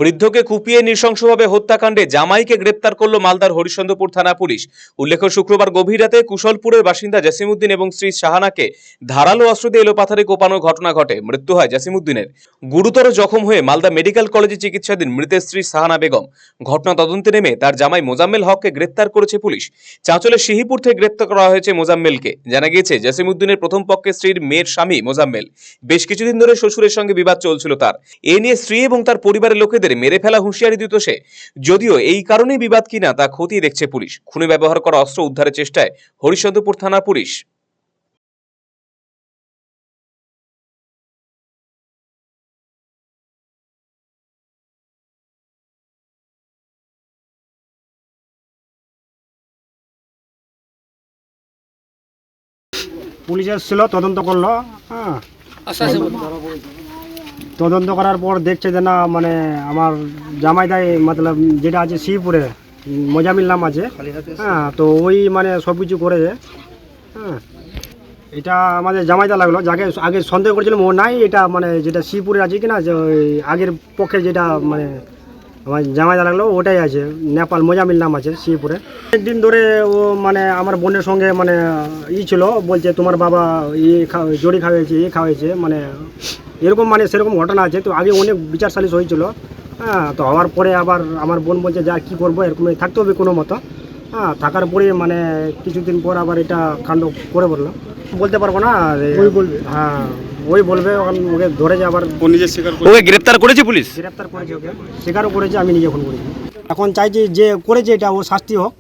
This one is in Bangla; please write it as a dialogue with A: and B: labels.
A: বৃদ্ধকে কুপিয়ে নৃশংসভাবে হত্যাকাণ্ডে জামাইকে গ্রেপ্তার করল মালদার হরিশ্চন্দ্রপুর থানা পুলিশ। উল্লেখ্য, শুক্রবার গভীর রাতে কুশলপুরের বাসিন্দা জসিমউদ্দিন এবং স্ত্রী শাহানাকে ধারালো অস্ত্র দিয়ে এলোপাথারি কোপানোর ঘটনা ঘটে। মৃত্যু হয় জসিমউদ্দিনের। গুরুতর জখম হয়ে মালদা মেডিকেল কলেজে চিকিৎসাধীন মৃতের স্ত্রী শাহানা বেগম। ঘটনা তদন্তে নেমে তার জামাই মোজাম্মেল হককে গ্রেপ্তার করেছে পুলিশ। চাঁচলের সিহিপুর থেকে গ্রেপ্তার করা হয়েছে মোজাম্মেলকে। জানা গিয়েছে, জসিমউদ্দিনের প্রথম পক্ষের স্ত্রীর মেয়ের স্বামী মোজাম্মেল। বেশ কিছুদিন ধরে শ্বশুরের সঙ্গে বিবাদ চলছিল তার। এ নিয়ে স্ত্রী এবং তার পরিবারের লোকেদের মেরে ফেলা হুঁশিয়ারি দিত সে। যদিও এই কারণেই বিবাদ কিনা তা খতিয়ে দেখছে পুলিশ। খুনে ব্যবহার করা অস্ত্র উদ্ধারের চেষ্টায় হরিশ্চন্দ্রপুর থানা পুলিশ।
B: পুলিশ এসেছিল, তদন্ত করলো। হ্যাঁ, তদন্ত করার পর দেখছে যে না, মানে আমার জামাইদাই মতলব যেটা আছে শ্রীপুরে মোজামিল নাম আছে। হ্যাঁ, তো ওই মানে সব কিছু করেছে। হ্যাঁ, এটা আমাদের জামাইদা লাগলো, যাকে আগে সন্দেহ করেছিলাম ও নাই। এটা মানে যেটা শ্রীপুরে আছে কিনা, যে ওই আগের পক্ষে যেটা মানে আমার জামাইদা লাগলো ওটাই আছে, নেপাল মোজামিল নাম আছে শ্রীপুরে। একদিন ধরে ও মানে আমার বোনের সঙ্গে মানে ছিল, বলছে তোমার বাবা জড়ি খাওয়াইছে, খাওয়াইছে, মানে এরকম মানে সেরকম ঘটনা আছে। তো আগে অনেক বিচার সালিশ হয়েছিল। হ্যাঁ, তো হওয়ার পরে আবার আমার বোন বলছে যা কী করবো, এরকম থাকতে হবে কোনো মতো। হ্যাঁ, থাকার পরে মানে কিছুদিন পর আবার এটা কাণ্ড করে বললো। বলতে পারবো না, ওই বলবে। হ্যাঁ, ওই বলবে। ওকে ধরেছে আবার,
A: ওকে গ্রেপ্তার করেছে পুলিশ।
B: গ্রেপ্তার করেছে, ওকে স্বীকারও করেছে, আমি নিজে ফোন করেছি। এখন চাইছি যে করেছে এটা ও শাস্তি হোক।